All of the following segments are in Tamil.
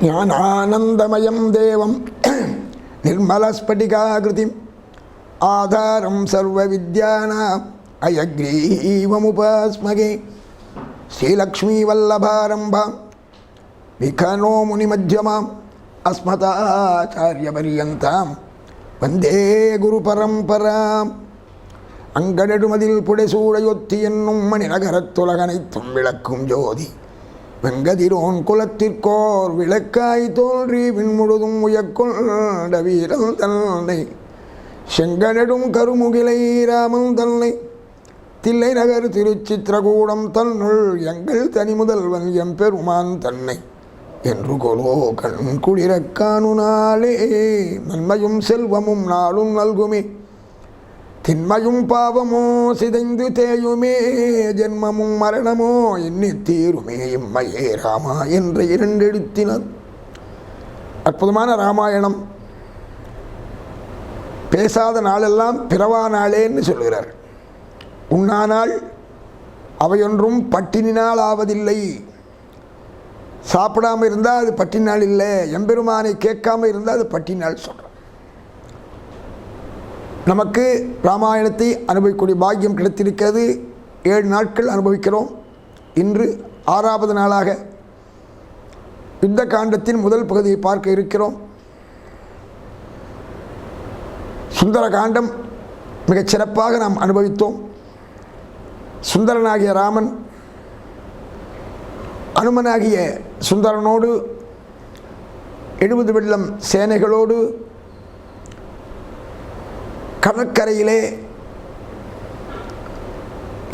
ஞானானந்தமயம் தேவம் நிர்மலஸ்படிகாகிருதிம் ஆதாரம் சர்வ வித்யானாம் அயக்ரீவமுபாஸ்மகே ஸ்ரீலக்ஷ்மீ வல்லபாரம்பாம் விகனோ முனிமத்யமாம் அஸ்மதாச்சாரியபரியந்தாம் வந்தே குரு பரம்பராம். அங்கடெடுமதில் புடைசூடையொத்தி என்னும் மணிநகரத்துலகனைத்தும் விளக்கும் ஜோதி வெங்கதிரோன் குலத்திற்கோர் விளக்காய் தோன்றி விண்முழுதும் உயக்கொண்ட வீரன் தன்னை செங்கனெடும் கருமுகிலை ராமன் தன்னை தில்லை நகர் திருச்சித்திரகூடம் தன்னுள் எங்கள் தனி முதல்வன் எம்பெருமான் தன்னை என்று கொலோ கண் குளிரக் காணுனாலே நன்மையும் செல்வமும் நாளும் நல்குமே தின்மையும் பாவமோ சிதைந்து தேயுமே ஜென்மமும் மரணமோ எண்ணி தீருமே இம்மையே ராமா என்ற இரண்டெழுத்தினர். அற்புதமான ராமாயணம். பேசாத நாளெல்லாம் பிறவா நாளேன்னு சொல்கிறார். உண்ணானால் அவையொன்றும் பட்டினினால் ஆவதில்லை. சாப்பிடாமல் இருந்தால் அது பட்டினால் இல்லை, எம்பெருமானை கேட்காமல் இருந்தால் அது பட்டினால் சொல்கிறார். நமக்கு ராமாயணத்தை அனுபவிக்கக்கூடிய பாக்கியம் கிடைத்திருக்கிறது. 7 நாட்கள் அனுபவிக்கிறோம். இன்று 6வது நாளாக யுத்த காண்டத்தின் முதல் பகுதியை பார்க்க இருக்கிறோம். சுந்தர காண்டம் மிகச் சிறப்பாக நாம் அனுபவித்தோம். சுந்தரனாகிய ராமன் அனுமனாகிய சுந்தரனோடு 70 வெள்ளம் சேனைகளோடு கடற்கரையிலே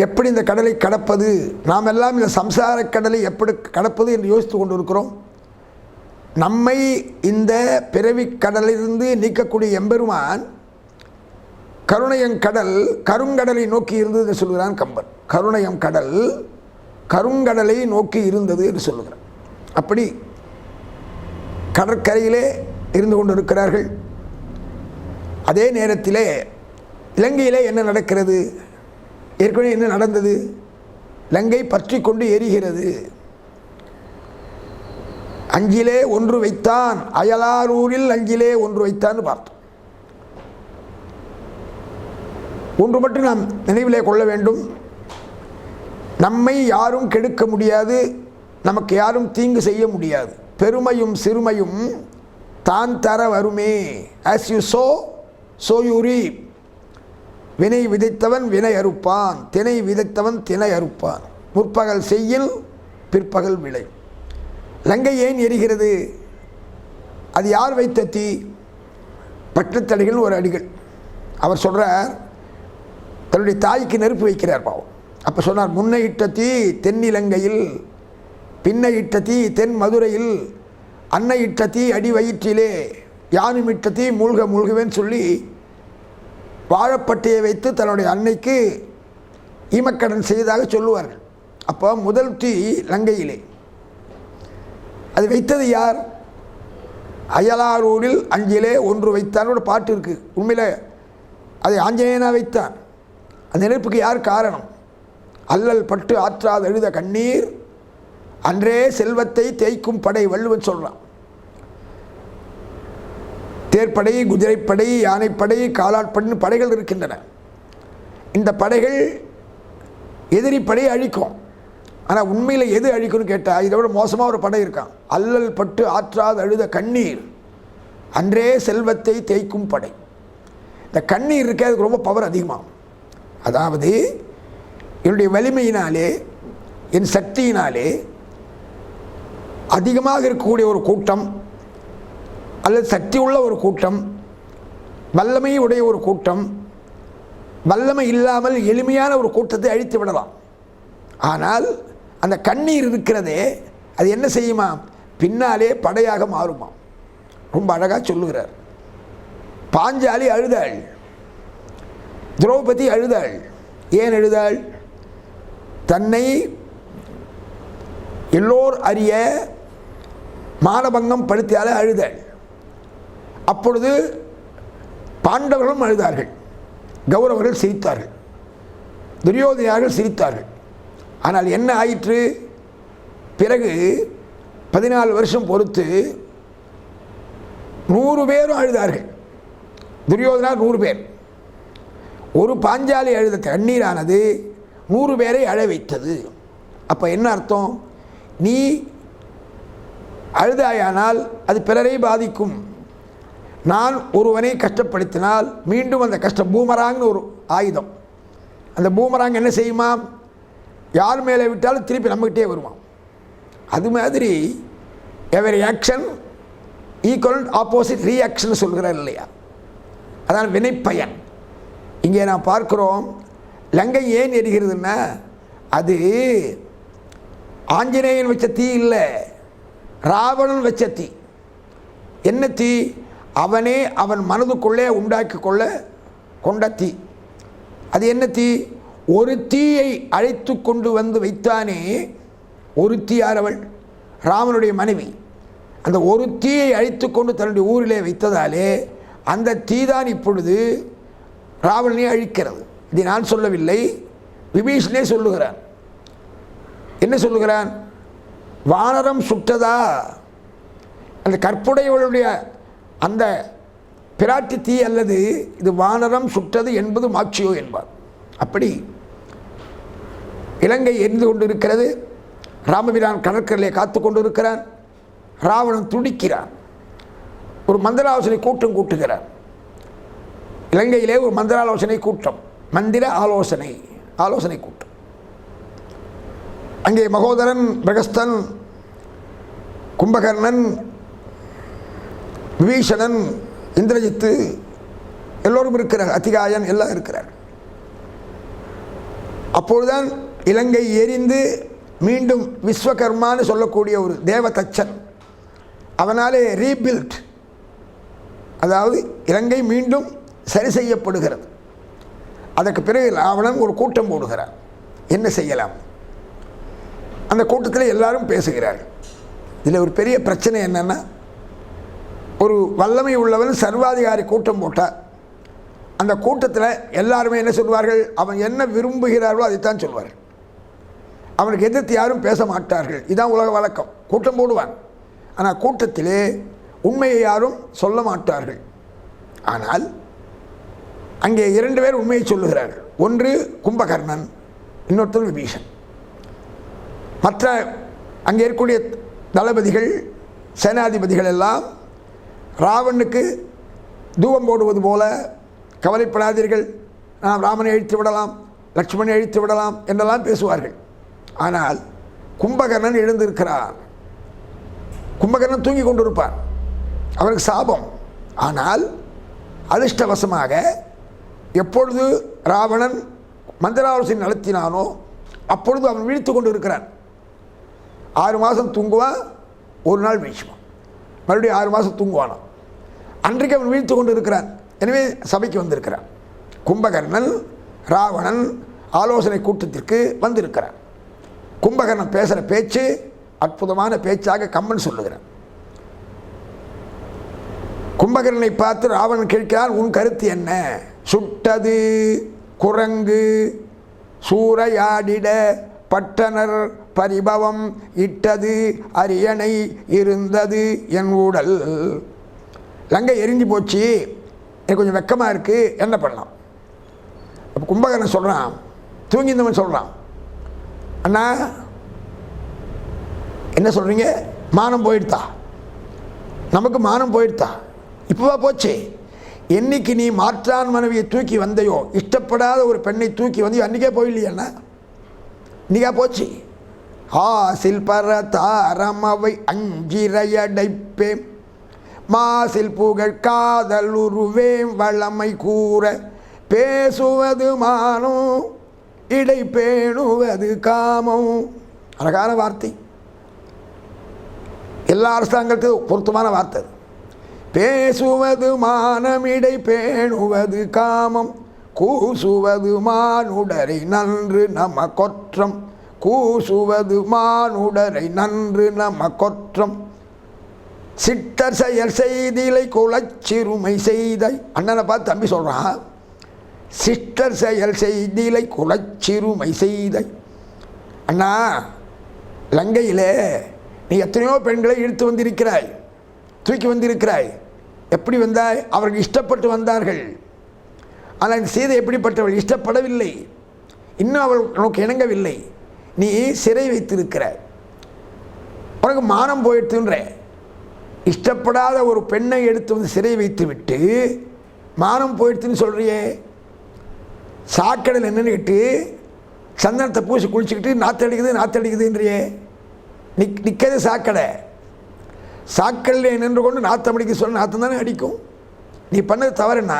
எப்படி இந்த கடலை கடப்பது, நாம் எல்லாம் இந்த சம்சார கடலை எப்படி கடப்பது என்று யோசித்து கொண்டிருக்கிறோம். நம்மை இந்த பிறவி கடலிலிருந்து நீக்கக்கூடிய எம்பெருமான் கருணையம் கடல் கருங்கடலை நோக்கி இருந்தது என்று சொல்கிறான் கம்பன். கருணையம் கடல் கருங்கடலை நோக்கி இருந்தது என்று சொல்லுகிறார். அப்படி கடற்கரையிலே இருந்து கொண்டிருக்கிறார்கள். அதே நேரத்திலே இலங்கையிலே என்ன நடக்கிறது? ஏற்கனவே என்ன நடந்தது? இலங்கை பற்றி கொண்டு எரிகிறது. அஞ்சிலே ஒன்று வைத்தான், அயலாரூரில் அஞ்சிலே ஒன்று வைத்தான் பார்த்தோம். ஒன்று மட்டும் நாம் நினைவிலே கொள்ள வேண்டும். நம்மை யாரும் கெடுக்க முடியாது, நமக்கு யாரும் தீங்கு செய்ய முடியாது. பெருமையும் சிறுமையும் தான் தர வருமே. As you so you ரீப். வினை விதைத்தவன் வினை அறுப்பான், தினை விதைத்தவன் தினை அறுப்பான். முற்பகல் செய்யில் பிற்பகல் விளை. லங்கை ஏன் எரிகிறது? அது யார் வைத்த தீ? பட்டத்தடிகள் ஒரு அடிகள். அவர் சொல்கிறார், தன்னுடைய தாய்க்கு நெருப்பு வைக்கிறார் பாவம். அப்போ சொன்னார், முன்னை இட்ட தீ தென்னிலங்கையில், பின்னை இட்ட தீ தென் மதுரையில், அன்னை இட்ட தீ அடி வயிற்றிலே, யானும் இட்ட தீ மூழ்க மூழ்குவேன்னு சொல்லி வாழைப்பட்டையை வைத்து தன்னுடைய அன்னைக்கு ஈமக்கடன் செய்ததாக சொல்லுவார்கள். அப்போ முதல் தீ லங்கையிலே. அது வைத்தது யார்? அயலாரூரில் அஞ்சிலே ஒன்று வைத்தான் ஒரு பாட்டு இருக்குது. உண்மையில் அதை ஆஞ்சநேயனா வைத்தான். அந்த நெருப்புக்கு யார் காரணம்? அல்லல் பட்டு ஆற்றாத எழுத கண்ணீர் அன்றே செல்வத்தை தேய்க்கும் படை வள்ளுவன் சொல்கிறான். தேர்ப்படை, குதிரைப்படை, யானைப்படை, காலாட்படைன்னு படைகள் இருக்கின்றன. இந்த படைகள் எதிரி படையை அழிக்கும். ஆனால் உண்மையில் எது அழிக்கும்னு கேட்டால் இதை விட மோசமாக ஒரு படை இருக்கான். அல்லல் பட்டு ஆற்றாத அழுத கண்ணீர் அன்றே செல்வத்தை தேய்க்கும் படை. இந்த கண்ணீர் இருக்க அதுக்கு ரொம்ப பவர் அதிகமாகும். அதாவது என்னுடைய வலிமையினாலே, என் சக்தியினாலே அதிகமாக இருக்கக்கூடிய ஒரு கூட்டம் அல்லது சக்தி உள்ள ஒரு கூட்டம், வல்லமை உடைய ஒரு கூட்டம், வல்லமை இல்லாமல் எளிமையான ஒரு கூட்டத்தை அழித்து விடலாம். ஆனால் அந்த கண்ணீர் இருக்கிறதே, அது என்ன செய்யுமா? பின்னாலே படையாக மாறுமா. ரொம்ப அழகாக சொல்லுகிறார். பாஞ்சாலி அழுதாள், திரௌபதி அழுதாள். ஏன் அழுதாள்? தன்னை எல்லோர் அறிய மானபங்கம் படுத்தியாலே அழுதாள். அப்பொழுது பாண்டவர்களும் அழுதார்கள், கௌரவர்கள் சிரித்தார்கள், துரியோதனார்கள் சிரித்தார்கள். ஆனால் என்ன ஆயிற்று? பிறகு 14 வருஷம் பொறுத்து 100 பேரும் அழுதார்கள். துரியோதனா 100 பேர். ஒரு பாஞ்சாலி அழுத கண்ணீரானது 100 பேரை அழ வைத்தது. அப்போ என்ன அர்த்தம்? நீ அழுதாயானால் அது பிறரை பாதிக்கும். நான் ஒருவனை கஷ்டப்படுத்தினால் மீண்டும் அந்த கஷ்டம் பூமராங்னு ஒரு ஆயுதம். அந்த பூமராங் என்ன செய்யுமா? யார் மேலே விட்டாலும் திருப்பி நம்மகிட்டே வருவான். அது மாதிரி every action equal opposite reaction சொல்கிறார் இல்லையா? அதான் வினைப்பயன். இங்கே நான் பார்க்குறோம், லங்கை ஏன் எரிகிறதுன்னா அது ஆஞ்சநேயன் வச்ச தீ இல்லை, ராவணன் வச்ச தீ. என்ன தீ? அவனே அவன் மனதுக்குள்ளே உண்டாக்கி கொண்ட தீ. அது என்ன தீ? ஒரு தீயை அழைத்து கொண்டு வந்து வைத்தானே. ஒரு தீ யாரவள்? ராமனுடைய மனைவி. அந்த ஒரு தீயை அழைத்து கொண்டு தன்னுடைய ஊரிலே வைத்ததாலே அந்த தீ தான் இப்பொழுது ராவணனை அழிக்கிறது. இதை நான் சொல்லவில்லை, விபீஷணே சொல்லுகிறான். என்ன சொல்லுகிறான்? வானரம் சுட்டதா? அந்த கற்புடையவளுடைய அந்த பிராட்டி தீ அல்லது இது வானரம் சுட்டது என்பது மாட்சியோ என்பார். அப்படி இலங்கை எரிந்து கொண்டு இருக்கிறது. ராமபிரான் கடற்கரையிலே காத்து கொண்டு இருக்கிறான். ராவணன் துடிக்கிறான். ஒரு மந்திராலோசனை கூட்டம் கூட்டுகிறார். இலங்கையிலே ஒரு மந்திராலோசனை கூட்டம், மந்திர ஆலோசனை கூட்டம். அங்கே மகோதரன், பிரகஸ்தன், கும்பகர்ணன், விபீஷணன், இந்திரஜித்து எல்லோரும் இருக்கிறார். அதிகாயன் எல்லாம் இருக்கிறார். அப்பொழுதுதான் இலங்கை எரிந்து மீண்டும் விஸ்வகர்மான்னு சொல்லக்கூடிய ஒரு தேவதச்சன் அவனாலே ரீபில்ட், அதாவது இலங்கை மீண்டும் சரி செய்யப்படுகிறது. அதற்கு பிறகு ராவணன் ஒரு கூட்டம் போடுகிறார். என்ன செய்யலாம்? அந்த கூட்டத்தில் எல்லாரும் பேசுகிறார்கள். இதில் ஒரு பெரிய பிரச்சனை என்னென்னா, ஒரு வல்லமை உள்ளவன் சர்வாதிகாரி கூட்டம் போட்டார். அந்த கூட்டத்தில் எல்லாருமே என்ன சொல்வார்கள்? அவன் என்ன விரும்புகிறார்களோ அதைத்தான் சொல்வார்கள். அவனுக்கு எதிர்த்து யாரும் பேச மாட்டார்கள். இதுதான் உலக வழக்கம். கூட்டம் போடுவான், ஆனால் கூட்டத்திலே உண்மையை யாரும் சொல்ல மாட்டார்கள். ஆனால் அங்கே 2 பேர் உண்மையை சொல்லுகிறார்கள். ஒன்று கும்பகர்ணன், இன்னொருத்தர் விபீஷன். மற்ற அங்கே இருக்கக்கூடிய தளபதிகள், சேனாதிபதிகள் எல்லாம் ராவனுக்கு தூபம் போடுவது போல, கவலைப்படாதீர்கள், நாம் ராமனை அழித்து விடலாம், லட்சுமணனை அழித்து விடலாம் என்றெல்லாம் பேசுவார்கள். ஆனால் கும்பகர்ணன் எழுந்திருக்கிறான். கும்பகர்ணன் தூங்கி கொண்டிருப்பான். அவருக்கு சாபம். ஆனால் அதிர்ஷ்டவசமாக எப்பொழுது ராவணன் மந்திராலோசனை நடத்தினானோ அப்பொழுது அவன் விழித்து கொண்டு இருக்கிறான். 6 மாதம் தூங்குவான், ஒரு நாள் வீழ்ச்சுவான், மறுபடியும் 6 மாதம் தூங்குவானான். அன்றைக்கு அவன் விழித்து கொண்டு இருக்கிறான். எனவே சபைக்கு வந்திருக்கிறான். கும்பகர்ணன் ராவணன் ஆலோசனை கூட்டத்திற்கு வந்திருக்கிறான். கும்பகர்ணன் பேசுகிற பேச்சு அற்புதமான பேச்சாக கம்பன் சொல்லுகிறான். கும்பகர்ணனை பார்த்து ராவணன் கேட்கிறான், உன் கருத்து என்ன? சுட்டது குரங்கு சூறையாடிட பட்டனர் பரிபவம் இட்டது அரியணை இருந்தது என் ஊடல். லங்கை எரிஞ்சு போச்சு, எனக்கு கொஞ்சம் வெக்கமாக இருக்குது, என்ன பண்ணலாம்? அப்போ கும்பகர்ணன் சொல்கிறான், தூங்கிந்தவன் சொல்கிறான், அண்ணா என்ன சொல்கிறீங்க? மானம் போயிடுதா? நமக்கு மானம் போயிடுதா? இப்போவா போச்சு? என்னைக்கு நீ மாற்றான் மனைவியை தூக்கி வந்தையோ, இஷ்டப்படாத ஒரு பெண்ணை தூக்கி வந்தையோ, அன்றைக்கே போயில்லையண்ணா, இன்றைக்கா போச்சு. ஆசில் பரதாரமவை அஞ்சிரையடைப்பேன், மாசில் புகழ் காதல் உருவேம் வளமை கூற, பேசுவது மானம் இடை பேணுவது காமம். அழகான வார்த்தை, எல்லா அரசாங்கத்துக்கும் பொருத்தமான வார்த்தை. பேசுவது மானமிடை பேணுவது காமம், கூசுவது மானுடரை நன்று நம கொற்றம், கூசுவது மானுடரை நன்று நம கொற்றம், சிட்டர் செயல் செய்திலை குலச்சிறுமை செய்தை. அண்ணனை பார்த்து தம்பி சொல்கிறான், சிட்டர் செயல் செய்திலை குலச்சிறுமை செய்தை. அண்ணா, லங்கையில் நீ எத்தனையோ பெண்களை இழுத்து வந்திருக்கிறாய், தூக்கி வந்திருக்கிறாய். எப்படி வந்தாய்? அவர்கள் இஷ்டப்பட்டு வந்தார்கள். ஆனால் இந்த சீதை எப்படிப்பட்டவள்? இஷ்டப்படவில்லை, இன்னும் அவள் உனக்கு இணங்கவில்லை. நீ சிறை வைத்திருக்கிறாய், உனக்கு மானம் போயிடுத்துன்ற. இஷ்டப்படாத ஒரு பெண்ணை எடுத்து வந்து சிறை வைத்து விட்டு மானம் போயிடுத்துன்னு சொல்கிறியே. சாக்கடையில் நின்றுக்கிட்டு சந்தனத்தை பூசி குளிச்சுக்கிட்டு நாற்றடிக்குதுன்றியே. நிற்கிறது சாக்கடை. சாக்கடையில் நின்று கொண்டு நாற்றம் அடிக்க சொல்ல நாற்றம் தானே அடிக்கும். நீ பண்ணது தவறுன்னா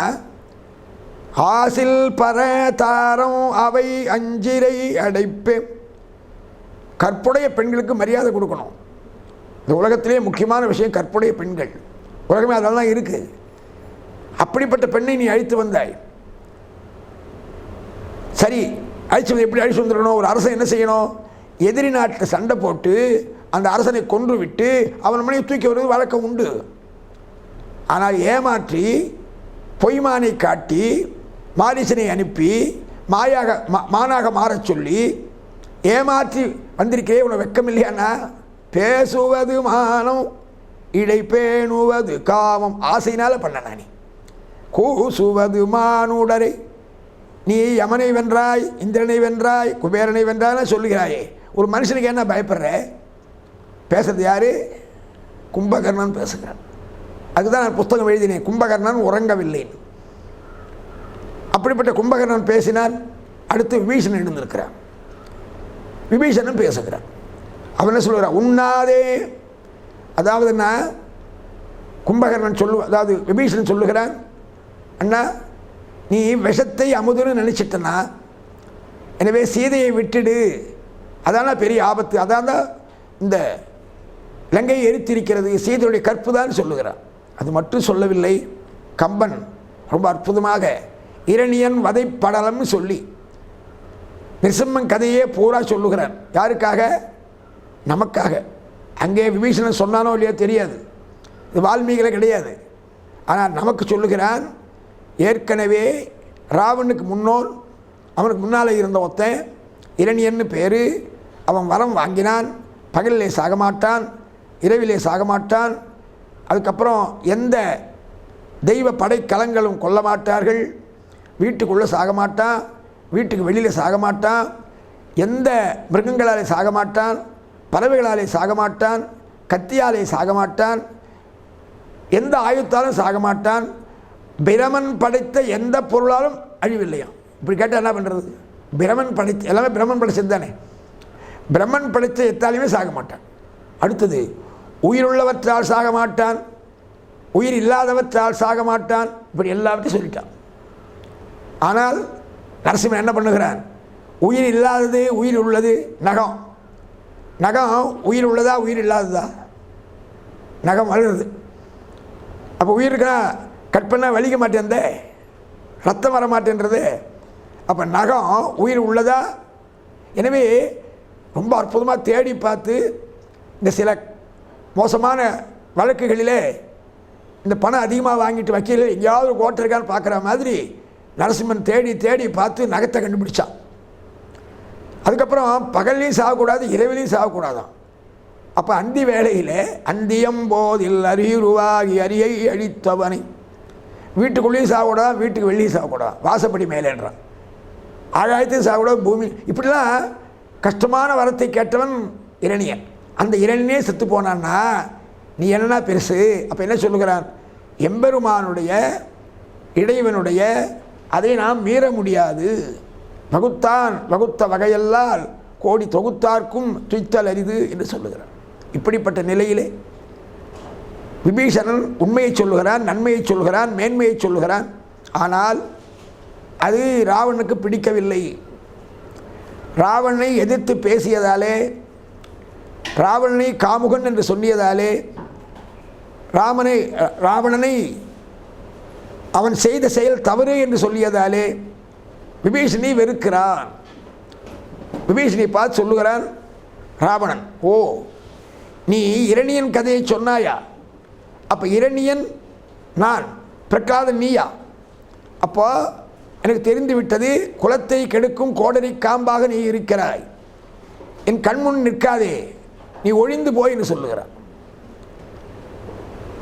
ஆசில் பர தாரம் அவை அஞ்சிரை அடைப்பேன். கற்புடைய பெண்களுக்கு மரியாதை கொடுக்கணும். இந்த உலகத்திலே முக்கியமான விஷயம் கற்புடைய பெண்கள். உலகமே அதெல்லாம் இருக்குது. அப்படிப்பட்ட பெண்ணை நீ அழைத்து வந்தாய். சரி, அழைச்சி வந்து எப்படி அழைச்சி வந்துடணும்? ஒரு அரசன் என்ன செய்யணும்? எதிரி நாட்டில் சண்டை போட்டு அந்த அரசனை கொன்று விட்டு அவன் மனைவி தூக்கி வருவது வழக்கம் உண்டு. ஆனால் ஏமாற்றி பொய்மானை காட்டி மாரிசனை அனுப்பி மானாக மாறச் சொல்லி ஏமாற்றி வந்திருக்கிறே, உனக்கு வெக்கம் இல்லையாண்ணா? பேசுவது மானம், இடை பேணுவது காமம். ஆசையினால் பண்ணனா நீ? கூசுவது மானுடரை. நீ யமனை வென்றாய், இந்திரனை வென்றாய், குபேரனை வென்றாய் சொல்லுகிறாயே. ஒரு மனுஷனுக்கு என்ன பயப்படுற? பேசுறது யாரு? கும்பகர்ணன் பேசுகிறான். அதுதான் நான் புத்தகம் எழுதினேன், கும்பகர்ணன் உறங்கவில்லை. அப்படிப்பட்ட கும்பகர்ணன் பேசினான். அடுத்து விபீஷணன் எழுந்திருக்கிறான். விபீஷணன் பேசுகிறான். அவன் என்ன சொல்லுகிறான்? உண்ணாதே. அதாவது என்ன? கும்பகர்ணன் அதாவது விபீஷணன் சொல்லுகிறான், அண்ணா நீ விஷத்தை அமுதுன்னு நினச்சிட்டனா, எனவே சீதையை விட்டுடு, அதான பெரிய ஆபத்து, அதான் தான் இந்த லங்கையை எரித்திருக்கிறது, சீதையுடைய கற்பு தான் சொல்லுகிறான். அது மட்டும் சொல்லவில்லை, கம்பன் ரொம்ப அற்புதமாக இரணியன் வதைப்படலம்னு சொல்லி நிருசிம்மன் கதையே பூரா சொல்லுகிறான். யாருக்காக? நமக்காக. அங்கே விபீஷணன் சொன்னானோ இல்லையோ தெரியாது, இது வால்மீகில கிடையாது. ஆனால் நமக்கு சொல்லுகிறான். ஏற்கனவே ராவனுக்கு முன்னோர், அவனுக்கு முன்னால் இருந்த ஒருத்தன் இரணியன்னு பேர். அவன் வரம் வாங்கினான். பகலிலே சாக மாட்டான், இரவிலே சாக மாட்டான். அதுக்கப்புறம் எந்த தெய்வ படைக்கலங்களும் கொல்ல மாட்டார்கள். வீட்டுக்குள்ளே சாக மாட்டான், வீட்டுக்கு வெளியில் சாக மாட்டான், எந்த மிருகங்களாலே சாக மாட்டான், பறவைகளாலே சாக மாட்டான், கத்தியாலே சாக மாட்டான், எந்த ஆயுத்தாலும் சாக மாட்டான், பிரமன் படைத்த எந்த பொருளாலும் அழிவில்லையாம். இப்படி கேட்டால் என்ன பண்ணுறது? பிரமன் படைத்த எல்லாமே பிரம்மன் படைச்சது தானே. பிரம்மன் படைத்த எத்தாலையுமே சாக மாட்டான். அடுத்தது உயிருள்ளவற்றால் சாக மாட்டான், உயிர் இல்லாதவற்றால் சாக மாட்டான். இப்படி எல்லாவற்றையும் சொல்லிட்டான். ஆனால் நரசிம்மன் என்ன பண்ணுகிறான்? உயிர் இல்லாதது, உயிர் உள்ளது. நகம், நகம் உயிர் உள்ளதா உயிர் இல்லாததா? நகம் வளருது. அப்போ உயிர் இருக்குன்னா கட் பண்ணால் வலிக்க மாட்டேன், ரத்தம் வர மாட்டேன்றது. அப்போ நகம் உயிர் உள்ளதா? எனவே ரொம்ப அற்புதமாக தேடி பார்த்து இந்த சில மோசமான வழக்குகளிலே இந்த பணம் அதிகமாக வாங்கிட்டு வக்கீல் எங்கேயாவது ஒரு கோட்டை இருக்கான்னு பார்க்குற மாதிரி நரசிம்மன் தேடி தேடி பார்த்து நகத்தை கண்டுபிடிச்சான். அதுக்கப்புறம் பகல்லையும் சாகக்கூடாது, இரவிலையும் சாகக்கூடாதான். அப்போ அந்தி வேளையில் அந்தியம் போதில் அரியுருவாகி அரியை அழித்தவனை. வீட்டுக்குள்ளேயும் சாகக்கூடாதான், வீட்டுக்கு வெளியும் சாகக்கூடாதான், வாசப்படி மேலேன்றான். ஆகாயத்தையும் சாகக்கூடாது, பூமி. இப்படிலாம் கஷ்டமான வரத்தை கேட்டவன் இரணியன். அந்த இரணியனே செத்து போனான்னா நீ என்னன்னா பெருசு? அப்போ என்ன சொல்லுகிறான்? எம்பெருமானுடைய இறைவனுடைய அதை நாம் மீற முடியாது. வகுத்தான் வகுத்த வகையல்லால் கோடி தொகுத்தார்க்கும் துய்த்தல் அரிது என்று சொல்லுகிறான். இப்படிப்பட்ட நிலையிலே விபீஷணன் உண்மையை சொல்லுகிறான், நன்மையை சொல்லுகிறான், மேன்மையை சொல்லுகிறான். ஆனால் அது ராவணனுக்கு பிடிக்கவில்லை. ராவணனை எதிர்த்து பேசியதாலே, ராவணனை காமுகன் என்று சொல்லியதாலே, ராவணனை அவன் செய்த செயல் தவறு என்று சொல்லியதாலே விபீஷணி வெறுக்கிறான். விபீஷணி பார்த்து சொல்லுகிறான் ராவணன், ஓ நீ இரணியன் கதையை சொன்னாயா? அப்போ இரணியன் நான், பிரகலாதன் நீயா? அப்போ எனக்கு தெரிந்து விட்டது, குலத்தை கெடுக்கும் கோடரி காம்பாக நீ இருக்கிறாய். என் கண்முன் நிற்காதே, நீ ஒழிந்து போய் என்று சொல்லுகிறான்.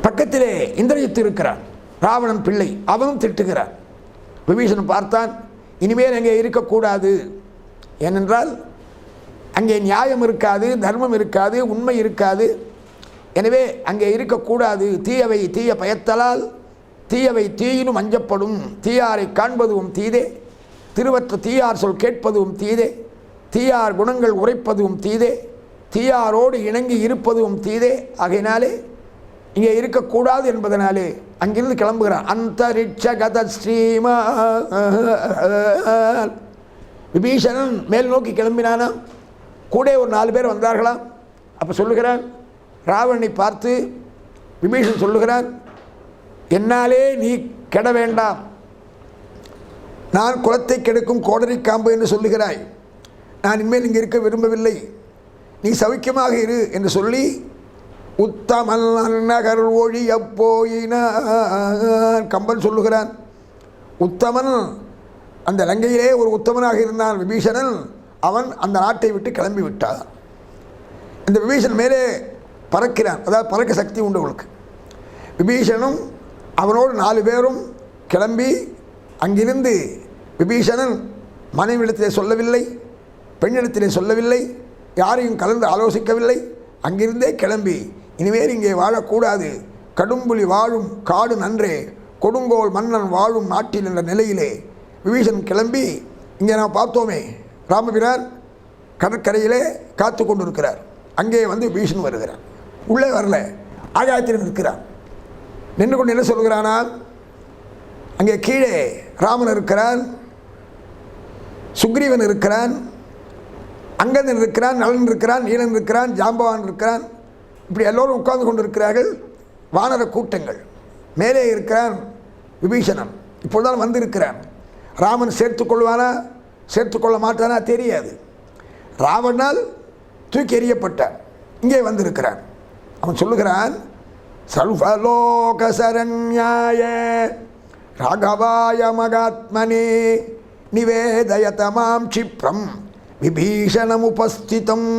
பக்கத்திலே இந்திரஜித்து இருக்கிறான், ராவணன் பிள்ளை, அவனும் திட்டுகிறான். விபீஷணன் பார்த்தான், இனிமேல் அங்கே இருக்கக்கூடாது. ஏனென்றால் அங்கே நியாயம் இருக்காது, தர்மம் இருக்காது, உண்மை இருக்காது. எனவே அங்கே இருக்கக்கூடாது. தீயவை தீய பயத்தலால் தீயவை தீயினும் அஞ்சப்படும். தீயாரை காண்பதும் தீதே, திருவற்ற தீயார் சொல் கேட்பதும் தீதே, தீயார் குணங்கள் உரைப்பதும் தீதே, தீயாரோடு இணங்கி இருப்பதும் தீதே. ஆகையினாலே இங்கே இருக்கக்கூடாது என்பதனாலே அங்கிருந்து கிளம்புகிறான். அந்தரிட்சகத ஸ்ரீமா. விபீஷணன் மேல் நோக்கி கிளம்பினானா. கூட ஒரு 4 பேர் வந்தார்களாம். அப்போ சொல்லுகிறான், ராவணனை பார்த்து விபீஷணன் சொல்லுகிறான், என்னாலே நீ கெட வேண்டாம், நான் குலத்தை கெடுக்கும் கோடரி காம்பு என்று சொல்லுகிறாய், நான் இனிமேல் இங்கே இருக்க விரும்பவில்லை, நீ சௌக்கியமாக இரு என்று சொல்லி உத்தமன் நகர் ஒழிய போயினான். கம்பன் சொல்லுகிறான், உத்தமன் அந்த லங்கையிலே ஒரு உத்தமனாக இருந்தான் விபீஷணன். அவன் அந்த நாட்டை விட்டு கிளம்பி விட்டான். இந்த விபீஷணன் மேலே பறக்கிறான், அதாவது பறக்க சக்தி உண்டு அவளுக்கு. விபீஷணனும் அவனோடு 4 பேரும் கிளம்பி அங்கிருந்து விபீஷணன் மனைவிடத்திலே சொல்லவில்லை, பெண்ணிடத்திலே சொல்லவில்லை, யாரையும் கலந்து ஆலோசிக்கவில்லை. அங்கிருந்தே கிளம்பி இனிமேல் இங்கே வாழக்கூடாது, கடும்புலி வாழும் காடு நன்றே, கொடுங்கோல் மன்னன் வாழும் நாட்டில் என்ற நிலையிலே விபீஷணன் கிளம்பி, இங்கே நாம் பார்த்தோமே ராமபிரான் கடற்கரையிலே காத்து கொண்டு இருக்கிறார். அங்கே வந்து விபீஷணன் வருகிறான். உள்ளே வரல, ஆகாயத்தில் நிற்கிறான். நின்று கொண்டு என்ன சொல்கிறானா, அங்கே கீழே ராமன் இருக்கிறான், சுக்ரீவன் இருக்கிறான், அங்கதன் இருக்கிறான், நலன் இருக்கிறான், நீலன் இருக்கிறான், ஜாம்பவான் இருக்கிறான். இப்படி எல்லோரும் உட்கார்ந்து கொண்டு இருக்கிறார்கள். வானர கூட்டங்கள். மேலே இருக்கிறான் விபீஷணன். இப்பொழுதுதான் வந்திருக்கிறான். ராமன் சேர்த்து கொள்வானா சேர்த்து கொள்ள மாட்டானா தெரியாது. ராவணனால் தூக்கி எறியப்பட்டான். இங்கே வந்திருக்கிறான். அவன் சொல்லுகிறான், சர்வலோக சரண்யாய ராகவாய மகாத்மனே நிவேதயதமாம் க்ஷிப்ரம் விபீஷணம் உபஸ்திதம்.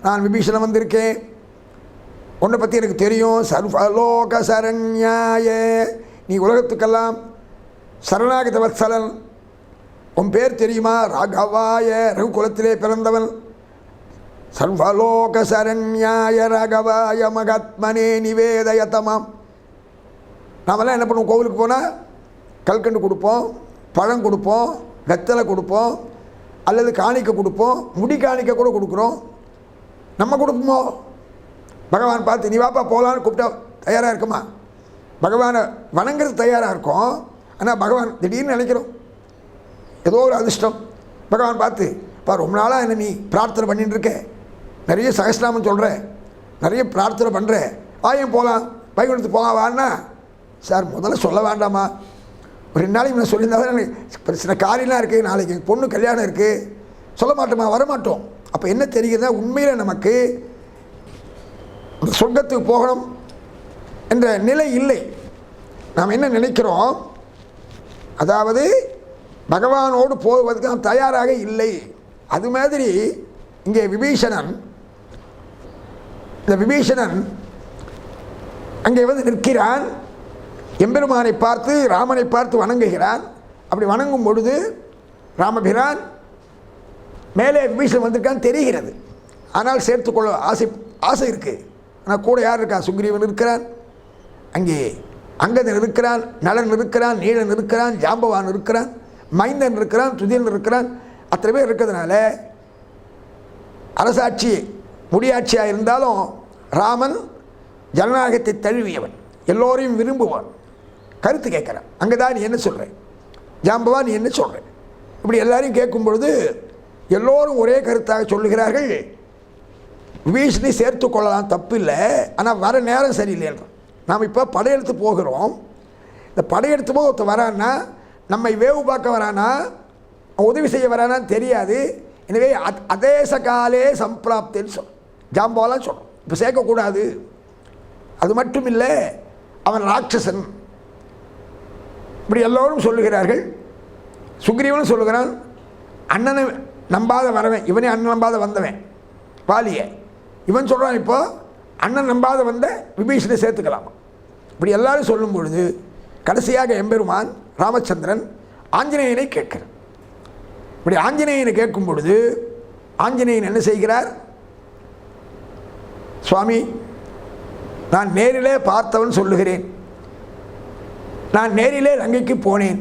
நான் விபீஷணம் வந்திருக்கேன், உன்னை பற்றி எனக்கு தெரியும். சர்வலோக சரண்யாய, நீ உலகத்துக்கெல்லாம் சரணாகத வத்சலன். உன் பேர் தெரியுமா? ராகவாய, ரகுகுலத்திலே பிறந்தவன். சர்வலோக சரண்யாய ராகவாய மகாத்மனே நிவேதயதமாம். நாமெல்லாம் என்ன பண்ணுவோம், கோவிலுக்கு போனால் கல்கண்டு கொடுப்போம், பழம் கொடுப்போம், வெத்தலை கொடுப்போம், அல்லது காணிக்கை கொடுப்போம், முடி காணிக்கை கூட கொடுக்குறோம். நம்ம கொடுப்போமோ? பகவான் பார்த்து நீ வாப்பா போகலான்னு கூப்பிட்டா தயாராக இருக்குமா? பகவானை வணங்குறது தயாராக இருக்கும். ஆனால் பகவான் திடீர்னு நினைக்கிறோம், ஏதோ ஒரு அதிர்ஷ்டம். பகவான் பார்த்து, ரொம்ப நாளாக என்ன நீ பிரார்த்தனை பண்ணிட்டு இருக்க, நிறைய சகஸ்நாமம் சொல்கிற, நிறைய பிரார்த்தனை பண்ணுற, வாயும் போகலாம், வைகுண்டத்துக்கு போகலாம் வான்னா. சார் முதல்ல சொல்ல வேண்டாமா? ஒரு 2 நாளைக்கு நான் சொல்லியிருந்தாலும் எனக்கு சில காரியம்லாம் இருக்குது, நாளைக்கு பொண்ணு கல்யாணம் இருக்குது, சொல்ல மாட்டோமா? வரமாட்டோம். அப்போ என்ன தெரிகிறதா, உண்மையில் நமக்கு சொர்க்கத்துக்கு போகணும் என்ற நிலை இல்லை. நாம் என்ன நினைக்கிறோம், அதாவது பகவானோடு போவதற்கு நாம் தயாராக இல்லை. அது மாதிரி இங்கே விபீஷணன், இந்த விபீஷணன் அங்கே வந்து நிற்கிறான். எம்பெருமானை பார்த்து ராமனை பார்த்து வணங்குகிறான். அப்படி வணங்கும் பொழுது ராமபிரான் மேலே விபீஷணன் வந்திருக்கான்னு தெரிகிறது. ஆனால் சேர்த்துக்கொள்ள ஆசை இருக்குது. ஆனால் கூட யார் இருக்கா? சுக்ரீவன் இருக்கிறான், அங்கே அங்கதன் இருக்கிறான், நலன் இருக்கிறான், நீலன் இருக்கிறான், ஜாம்பவான் இருக்கிறான், மைந்தன் இருக்கிறான், துதியன் இருக்கிறான். அத்தனை பேர் இருக்கிறதுனால அரசாட்சி முடியாட்சியாக இருந்தாலும் ராமன் ஜனநாயகத்தை தழுவியவன், எல்லோரையும் விரும்புவான். கருத்து கேட்குறான். அங்கே தான் நீ என்ன சொல்கிற, ஜாம்பவான் நீ என்ன சொல்கிற, இப்படி எல்லாரையும் கேட்கும் பொழுது எல்லோரும் ஒரே கருத்தாக சொல்லுகிறார்கள். விபீஷணனை சேர்த்து கொள்ளலாம், தப்பு இல்லை, ஆனால் வர நேரம் சரியில்லைன்றான். நாம் இப்போ படையெடுத்து போகிறோம். இந்த படையெடுத்து போக ஒருத்தர் வரான்னா, நம்மை வேவு பார்க்க வரானா, உதவி செய்ய வரானான்னு தெரியாது. எனவே அதேச காலே சம்பிராப்தின்னு சொல்லும், ஜாம்பவாலாம் சொல்லும். இப்போ சேர்க்கக்கூடாது. அது மட்டும் இல்லை, அவன் ராட்சசன், இப்படி எல்லோரும் சொல்லுகிறார்கள். சுக்ரீவனும் சொல்லுகிறான், அண்ணனை நம்பாத வரவன், இவனே அண்ணன் நம்பாத வந்தவன் வாலிய, இவன் சொல்கிறான் இப்போ அண்ணன் நம்பாத வந்த விபீஷனை சேர்த்துக்கலாமா. இப்படி எல்லாரும் சொல்லும் பொழுது கடைசியாக எம்பெருமான் ராமச்சந்திரன் ஆஞ்சநேயனை கேட்கிறார். இப்படி ஆஞ்சநேயனை கேட்கும் பொழுது ஆஞ்சநேயன் என்ன செய்கிறார், சுவாமி நான் நேரிலே பார்த்தவன் சொல்லுகிறேன். நான் நேரிலே லங்கைக்கு போனேன்.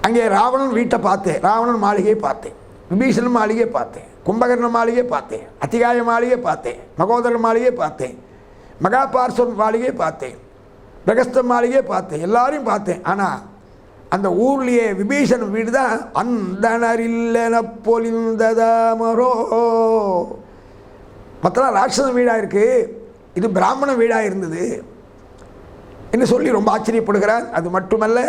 அங்கே ராவணன் வீட்டை பார்த்தேன், ராவணன் மாளிகையை பார்த்தேன், விபீஷணன் மாளிகையை பார்த்தேன், கும்பகர்ண மாளிகையை பார்த்தேன், அத்திகாய மாளிகையை பார்த்தேன், மகோதர மாளிகையை பார்த்தேன், மகாபார்ஸ்வன் மாளிகையை பார்த்தேன், பிரகஸ்த மாளிகையை பார்த்தேன், எல்லாரையும் பார்த்தேன். ஆனால் அந்த ஊர்லேயே விபீஷணன் வீடு தான் அந்தனரில்லென பொலிந்ததாமரோ. மற்றெல்லாம் ராட்சச வீடாக இருக்குது, இது பிராமண வீடாக இருந்தது என்று சொல்லி ரொம்ப ஆச்சரியப்படுகிறான். அது மட்டுமல்ல,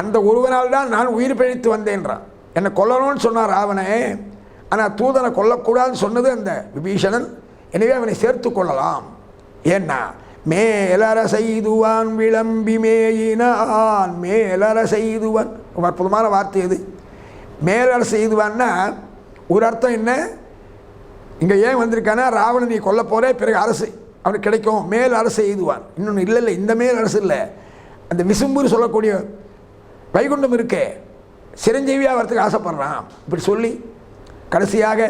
அந்த ஒருவனால் தான் நான் உயிர் பிழைத்து வந்தேன்றான். என்னை கொல்லணும்னு சொன்னார் ராவணே, ஆனால் தூதனை கொல்லக்கூடாதுன்னு சொன்னது அந்த விபீஷணன். எனவே அவனை சேர்த்து கொள்ளலாம். ஏன்னா மேலர செய்துவான் விளம்பி மேயினான். மேலர செய்துவான் ரொம்ப அற்புதமான வார்த்தை இது. மேலர செய்துவான்னா ஒரு அர்த்தம் என்ன, இங்கே ஏன் வந்திருக்கானா ராவணன் நீ கொல்ல போகிறே, பிறகு அரசு அவனுக்கு கிடைக்கும், மேல் அரசு எய்துவான். இன்னொன்று இல்லை இல்லை, இந்த மேல் அரசு இல்லை, அந்த விசும்புன்னு சொல்லக்கூடிய வைகுண்டம் இருக்கே, சிரஞ்சீவியாக வரத்துக்கு ஆசைப்படுறான். இப்படி சொல்லி கடைசியாக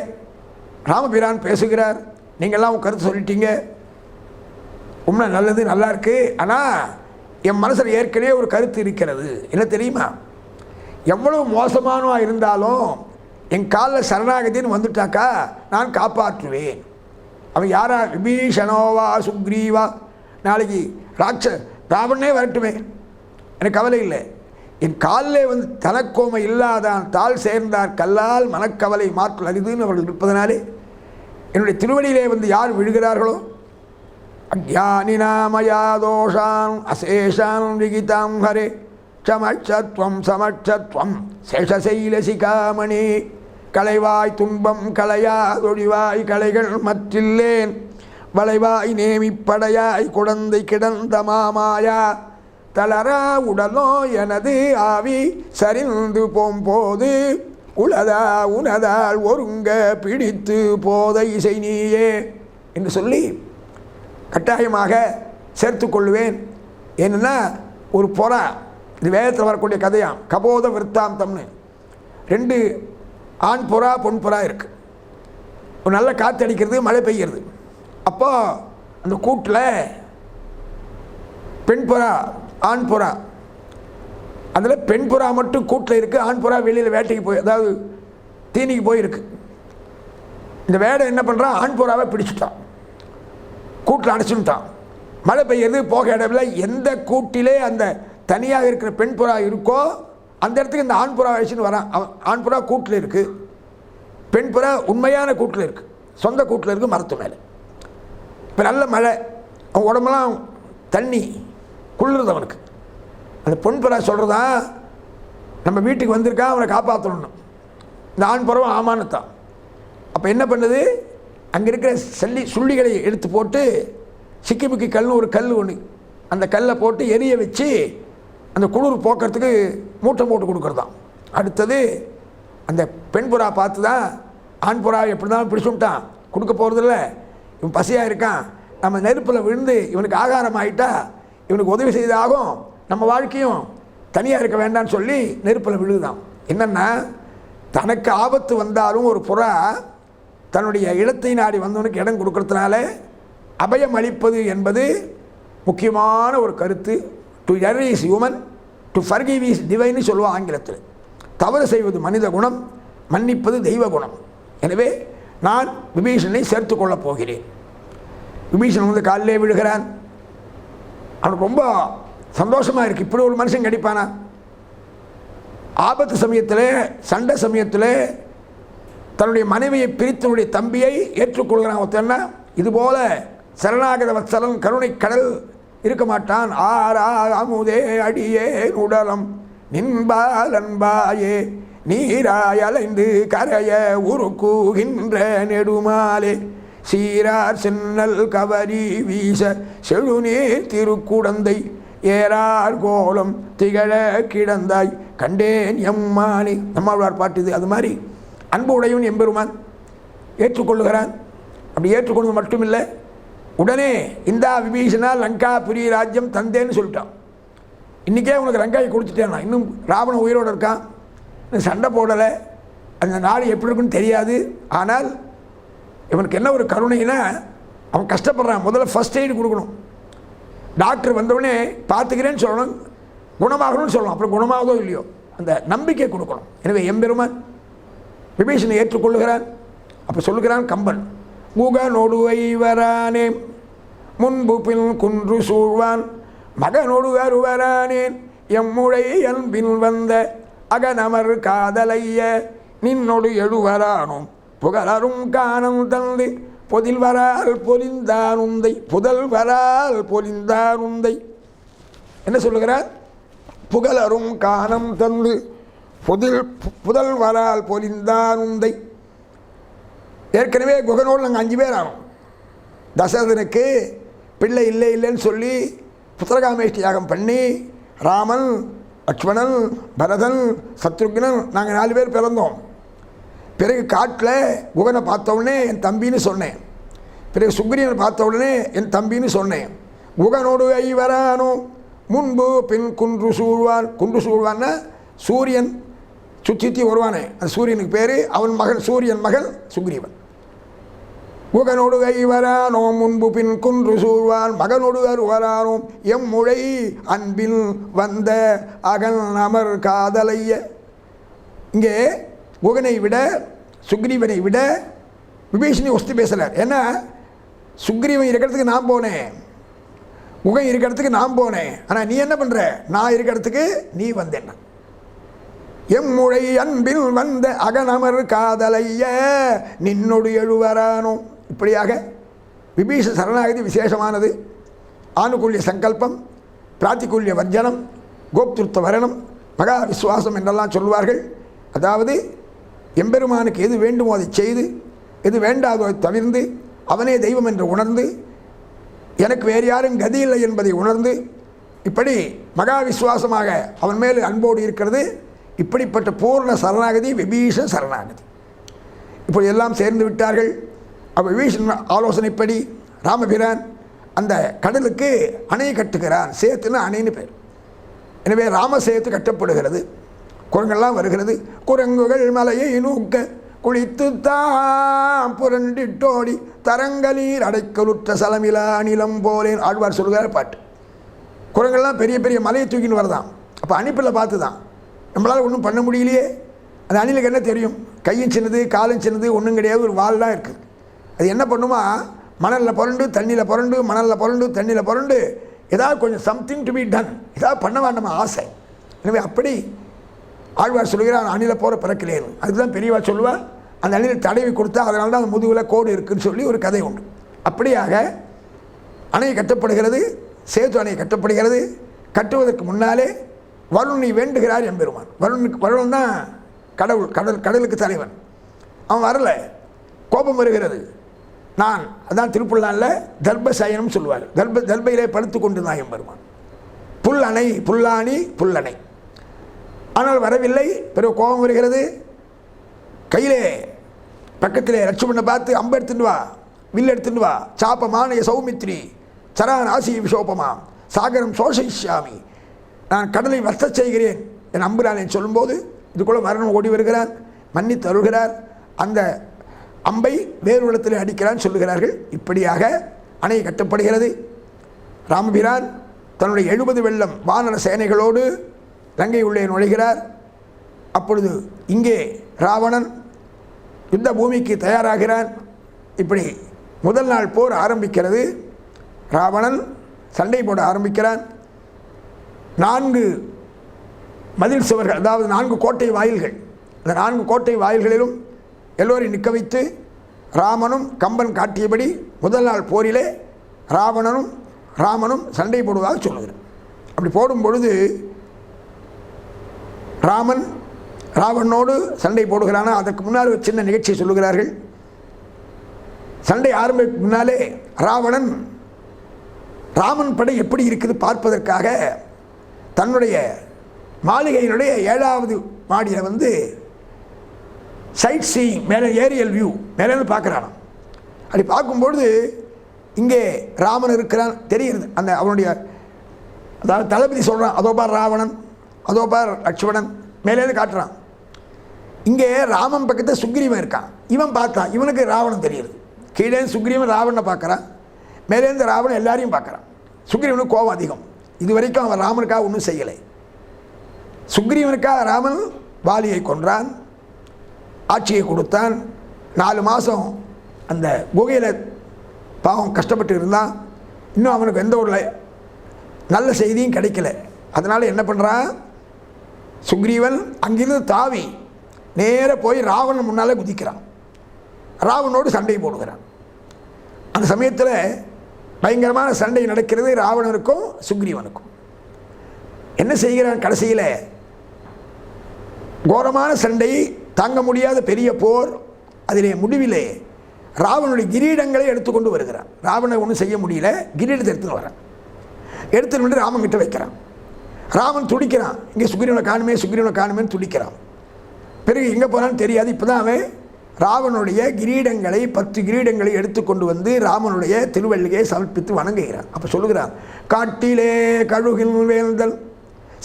ராமபிரான் பேசுகிறார். நீங்கள்லாம் உன் கருத்து சொல்லிட்டீங்க, உண்மை நல்லது, நல்லா இருக்கு. ஆனால் என் மனசில் ஏற்கனவே ஒரு கருத்து இருக்கிறது. என்ன தெரியுமா, எவ்வளவு மோசமானவா இருந்தாலும் என் காலில் சரணாகதின்னு வந்துட்டாக்கா நான் காப்பாற்றுவேன். அவன் யாரா, விபீஷணோவா சுக்ரீவா, நாளைக்கு ராவணனே வரட்டுமே, எனக்கு கவலை இல்லை. என் காலிலே வந்து தனக்கோமை இல்லாதான் தாள் சேர்ந்தார் கல்லால் மனக்கவலை மாற்றல் அரிதுன்னு அவர்கள் இருப்பதனாலே என்னுடைய திருவடியிலே வந்து யார் விழுகிறார்களோ அஜ்ஞானினாமயா தோஷான் அசேஷான் விகிதாம் ஹரே சமட்சத்வம் சமட்சத்வம் சேஷசைலசிகாமணி. களைவாய் துன்பம் களையாதொழிவாய் களைகள் மற்றில்லேன் வளைவாய் நேமிப்படையாய் குழந்தை கிடந்த மாமாயா தளரா உடலோ எனது ஆவி சரிந்து போம்போது உளதா உனதால் ஒருங்க பிடித்து போதை இசை நீயே என்று சொல்லி கட்டாயமாக சேர்த்து கொள்வேன். ஏன்னா ஒரு புறா, இது வேதத்தில் வரக்கூடிய கதையாம், கபோத விற்த்தாந்தம்னு 2 ஆண் புறா பொன் புறா இருக்குது. ஒரு நல்ல காற்று அடிக்கிறது, மழை பெய்கிறது. அப்போ அந்த கூட்டில் பெண் புறா ஆண் புறா, அதில் பெண் புறா மட்டும் கூட்டில் இருக்குது, ஆண் புறா வெளியில் வேட்டைக்கு போய் அதாவது தீனிக்கு போயிருக்கு. இந்த வேடை என்ன பண்ணுறான், ஆண் புறாவை பிடிச்சிட்டான், கூட்டில் அடைச்சுட்டான். மழை பெய்யுறது, போக இடத்துல எந்த கூட்டிலே அந்த தனியாக இருக்கிற பெண் புறா இருக்கோ அந்த இடத்துக்கு இந்த ஆண் புறா அழைச்சின்னு வரான். ஆண் புறா கூட்டில் இருக்குது, பெண் புறா உண்மையான கூட்டில் இருக்குது, சொந்த கூட்டில் இருக்குது, மரத்து மேலே. இப்போ நல்ல மழை, அவன் உடம்பெல்லாம் தண்ணி குளிருது அவனுக்கு. அந்த பொன் புறா சொல்கிறதா, நம்ம வீட்டுக்கு வந்திருக்கா, அவனை காப்பாற்றணும். இந்த ஆண் புறாவும் ஆமானத்தான். அப்போ என்ன பண்ணுது, அங்கே இருக்கிற சுள்ளிகளை எடுத்து போட்டு சிக்கிமுக்கி கல்னு ஒரு கல் ஒன்று, அந்த கல்லை போட்டு எரிய வச்சு அந்த குளிர் போக்குறதுக்கு மூட்டை போட்டு கொடுக்குறதான். அடுத்தது அந்த பெண் புறா பார்த்து தான் ஆண் புறா எப்படி தான் பிடிச்சுட்டான், கொடுக்க போகிறதில்ல, இவன் பசியாக இருக்கான், நம்ம நெருப்பில் விழுந்து இவனுக்கு ஆகாரம் ஆகிட்டா இவனுக்கு உதவி செய்தாகும், நம்ம வாழ்க்கையும் தனியாக இருக்க வேண்டாம்னு சொல்லி நெருப்பில் விழுதுதான். என்னென்னா தனக்கு ஆபத்து வந்தாலும் ஒரு புறா தன்னுடைய இடத்தை நாடி வந்தவனுக்கு இடம் கொடுக்கறதுனால அபயம் அளிப்பது என்பது முக்கியமான ஒரு கருத்து. To err is human, to forgive is டிவைன்னு சொல்லுவாள் ஆங்கிலத்தில். தவறு செய்வது மனித குணம், மன்னிப்பது தெய்வ குணம். எனவே நான் விபீஷணனை சேர்த்து கொள்ளப் போகிறேன். விபீஷணன் வந்து காலிலே விழுகிறான். அவனுக்கு ரொம்ப சந்தோஷமாக இருக்குது, இப்படி ஒரு மனுஷன் கிடைப்பானா. ஆபத்து சமயத்தில், சண்டை சமயத்தில் தன்னுடைய மனைவியை பிரித்தனுடைய தம்பியை ஏற்றுக்கொள்கிறான். ஒருத்தன்னா இதுபோல சரணாகத வத்சலன் கருணை கடல் இருக்க மாட்டான். ஆரா அமுதே அடியே உடலம் நின்பால் அன்பாயே நீராய் அலைந்து கரைய உருக்குகின்ற நெடுமாலே சீரார் சென்னல் கவரி வீச செழுநீர் திருக்குடந்தை ஏறார் கோலம் திகழ கிடந்தாய் கண்டேன் எம்மானி. நம்மாழ்வார் பாட்டு இது. அது மாதிரி அன்பு உடையவன் எம்பெருமான் ஏற்றுக்கொள்ளுகிறான். அப்படி ஏற்றுக்கொண்டது மட்டும் இல்லை, உடனே இந்தா விபீஷணா லங்கா புரி ராஜ்யம் தந்தேன்னு சொல்லிட்டான். இன்றைக்கே உனக்கு லங்காயை கொடுத்துட்டேன், நான் இன்னும் ராவணன் உயிரோடு இருக்கான், இன்னும் சண்டை போடலை, அந்த நாடு எப்படி இருக்குன்னு தெரியாது. ஆனால் இவனுக்கு என்ன ஒரு கருணைனா, அவன் கஷ்டப்படுறான், முதல்ல ஃபஸ்ட் எய்டு கொடுக்கணும். டாக்டர் வந்தவுடனே பார்த்துக்கிறேன்னு சொல்லணும், குணமாகணும்னு சொல்லணும். அப்புறம் குணமாகதோ இல்லையோ அந்த நம்பிக்கை கொடுக்கணும். எனவே எம்பெருமான் விபீஷனை ஏற்றுக்கொள்ளுகிறான். அப்போ சொல்லுகிறான் கம்பன், முகனொடுவை வரானேன் முன்பு பின் குன்று சூழ்வான் மகனொடு அருவரானேன் எம்முழை அன்பின் வந்த அகனமர் காதலைய நின்னொடு எழுவரானும் புகழரும் காணம் தந்து பொதில் வரால் பொலிந்தானுந்தை புதல் வரால் பொலிந்தானுந்தை. என்ன சொல்லுகிறார்? புகழரும் காணம் தந்து புதல் வரால் பொலிந்தானுந்தை. ஏற்கனவே குகனோடு நாங்கள் 5 பேர் ஆனோம். தசரதனுக்கு பிள்ளை இல்லைன்னு சொல்லி புத்திரகாமேஷ்டி யாகம் பண்ணி ராமன், லக்ஷ்மணன், பரதன், சத்ருக்னன் நாங்கள் 4 பேர் பிறந்தோம். பிறகு காட்டில் குகனை பார்த்தவுடனே என் தம்பின்னு சொன்னேன். பிறகு சுக்ரீவனை பார்த்த உடனே என் தம்பின்னு சொன்னேன். குகனோடு ஐவரானோ முன்பு பின் குன்று சூழ்வான். குன்று சூழ்வான்னா சூரியன் சுற்றி வருவானே, அந்த சூரியனுக்கு பேர், அவன் மகன் சூரியன் மகன் சுக்ரீவன். குகனோடு ஐவரானோ முன்பு பின் குன்று சூழ்வான் மகனோடு அருவரானோம் எம் முழை அன்பில் வந்த அகன் அமர் காதலைய. இங்கே குகனை விட சுக்ரீவனை விட விபீஷணி ஒஸ்தி பேசுகிறார். ஏன்னா சுக்ரீவன் இருக்கிறதுக்கு நான் போனேன், குகன் இருக்கிற இடத்துக்கு நான் போனேன், ஆனால் நீ என்ன பண்ணுற? நான் இருக்கிற இடத்துக்கு நீ வந்தேன். எம் முழை அன்பில் வந்த அகனமர் காதலைய நின்னொடு எழுவரானோ. இப்படியாக விபீஷ சரணாகதி விசேஷமானது. ஆணுகூல்ய சங்கல்பம், பிராத்திகூல்ய வர்ஜனம், கோப்திருத்த வரணம், மகா விஸ்வாசம் என்றெல்லாம் சொல்வார்கள். அதாவது எம்பெருமானுக்கு எது வேண்டுமோ அதை செய்து, எது வேண்டாதோ அதை தவிர்ந்து, அவனே தெய்வம் என்று உணர்ந்து, எனக்கு வேறு யாரும் கதி இல்லை என்பதை உணர்ந்து, இப்படி மகா விஸ்வாசமாக அவன் மேல் அன்போடு இருக்கிறது. இப்படிப்பட்ட பூர்ண சரணாகதி விபீஷ சரணாகதி. இப்படி எல்லாம் சேர்ந்து விட்டார்கள். அப்போ விபீஷன் ஆலோசனைப்படி ராமபிரான் அந்த கடலுக்கு அணை கட்டுகிறான். சேத்துன்னு அணைன்னு பேர். எனவே ராமசேத்து கட்டப்படுகிறது. குரங்கெல்லாம் வருகிறது. குரங்குகள் மலையை நூக்க குளித்து தாம் புரண்டிட்டோடி தரங்கலீர் அடைக்கலுற்ற சலமிலா நிலம் போலேன் ஆழ்வார் சொல்கிறார் பாட்டு. குரங்கெல்லாம் பெரிய பெரிய மலையை தூக்கின்னு வரதான். அப்போ அணிப்பில் பார்த்து தான் நம்மளால் ஒன்றும் பண்ண முடியலையே. அந்த அணிலுக்கு என்ன தெரியும்? கையும் சின்னது, காலும் சின்னது, ஒன்றும் கிடையாது, ஒரு வால் தான் இருக்குது. அது என்ன பண்ணுமா? மணலில் புரண்டு, தண்ணியில் புரண்டு, மணலில் புரண்டு, தண்ணியில் புரண்டு, ஏதாவது கொஞ்சம் சம்திங் டு பி டன், ஏதாவது பண்ண வேண்டாமா ஆசை. எனவே அப்படி ஆழ்வார் சொல்கிறார், அணில போகிற பிறக்கலேன்னு. அதுதான் பெரியவா சொல்லுவாள். அந்த அணில் தடவி கொடுத்தா அதனால தான் அந்த முதுகில் கோடு இருக்குதுன்னு சொல்லி ஒரு கதை உண்டு. அப்படியாக அணை கட்டப்படுகிறது. சேது அணை கட்டப்படுகிறது. கட்டுவதற்கு முன்னாலே வருணனை வேண்டுகிறார் எம்பெருமான். வருணன் தான் கடலுக்கு தலைவன். அவன் வரலை, கோபம் வருகிறது. நான் அதான் திருப்புல்லானில் தர்பசயனம் சொல்லுவார். தர்பையிலே படுத்து கொண்டு தான் எம்பெருமான். புல்லணை, புல்லாணி, புல்லணை. ஆனால் வரவில்லை. பிறகு கோபம் வருகிறது. கையிலே பக்கத்திலே லட்சுமணனை பார்த்து அம்பு எடுத்துட்டு வா, வில் எடுத்துட்டு வா, சாப்பமானய சௌமித்ரி சரான் ஆசி விஷோபமா சாகரம் சோஷயிஷ்யாமி, நான் கடலை வர்த்த செய்கிறேன் என் அம்புரான் சொல்லும்போது இதுக்குள்ள மரணம் ஓடி வருகிறான், மன்னித்து அருள்கிறார். அந்த அம்பை வேறு இடத்தில் அடிக்கிறான் சொல்லுகிறார்கள். இப்படியாக அணை கட்டப்படுகிறது. ராமபிரான் தன்னுடைய 70 வெள்ளம் வானர சேனைகளோடு லங்கை உள்ளே நுழைகிறார். அப்பொழுது இங்கே ராவணன் யுத்த பூமிக்கு தயாராகிறான். இப்படி முதல் நாள் போர் ஆரம்பிக்கிறது. ராவணன் சண்டை போட ஆரம்பிக்கிறான். 4 மதில் சுவர்கள், அதாவது 4 கோட்டை வாயில்கள். அந்த 4 கோட்டை வாயில்களிலும் எல்லோரையும் நிற்க வைத்து ராமனும் கம்பன் காட்டியபடி முதல் நாள் போரிலே ராமனும் சண்டை போடுவதாக சொல்லுகிறார். அப்படி போடும் பொழுது ராவணனோடு சண்டை போடுகிறானா. அதற்கு முன்னால் ஒரு சின்ன நிகழ்ச்சியை சொல்லுகிறார்கள். சண்டை ஆரம்பிக்கு முன்னாலே ராமன் படை எப்படி இருக்குது பார்ப்பதற்காக தன்னுடைய மாளிகையினுடைய 7வது மாடியில் சைட் சீயிங், மேலே ஏரியல் வியூ மேலேருந்து பார்க்குறானாம். அப்படி பார்க்கும்பொழுது இங்கே ராமன் இருக்கிறான் தெரிகிறது. அந்த அவனுடைய அதாவது தளபதி சொல்கிறான், அதோ பார் ராவணன், அதோ பார் லட்சுமணன், மேலேருந்து காட்டுறான். இங்கே ராமன் பக்கத்தில் சுக்ரீவன் இருக்கான். இவன் பார்த்தான், இவனுக்கு ராவணன் தெரியுது. கீழே சுக்ரீவன் ராவணனை பார்க்குறான், மேலேருந்து ராவணன் எல்லாரையும் பார்க்குறான். சுக்ரீவனுக்கு கோபம் அதிகம். இது வரைக்கும் அவன் ராமனுக்காக ஒன்றும் செய்யலை. சுக்ரீவனுக்காக ராமன் வாலியை கொன்றான், ஆட்சியை கொடுத்தான். 4 மாதம் அந்த குகையில் பாவம் கஷ்டப்பட்டு இருந்தான். இன்னும் அவனுக்கு எந்த ஒரு நல்ல செய்தியும் கிடைக்கல. அதனால் என்ன பண்ணுறான், சுக்ரீவன் அங்கிருந்து தாவி நேராக போய் ராவணன் முன்னால் குதிக்கிறான். ராவணனோடு சண்டை போடுகிறான். அந்த சமயத்தில் பயங்கரமான சண்டை நடக்கிறது ராவணனுக்கும் சுக்ரீவனுக்கும். என்ன செய்கிறான், கடைசியில் கோரமான சண்டை, தாங்க முடியாத பெரிய போர். அதிலே முடிவிலே ராவனுடைய கிரீடங்களை எடுத்துக்கொண்டு வருகிறான். ராவணனை ஒன்றும் செய்ய முடியல, கிரீடத்தை எடுத்துன்னு வரான். எடுத்துன்னு வந்து ராமன் கிட்ட வைக்கிறான். ராமன் துடிக்கிறான், இங்கே சுக்ரீவனை காணுமே, சுக்ரீவனை காணுமேன்னு துடிக்கிறான். பிறகு எங்கே போனான்னு தெரியாது. இப்போ தான் அவன் ராவனுடைய கிரீடங்களை 10 கிரீடங்களை எடுத்துக்கொண்டு வந்து ராமனுடைய திருவள்ளியை சமர்ப்பித்து வணங்குகிறான். அப்போ சொல்லுகிறான், காட்டிலே கழுகில் வேந்தல்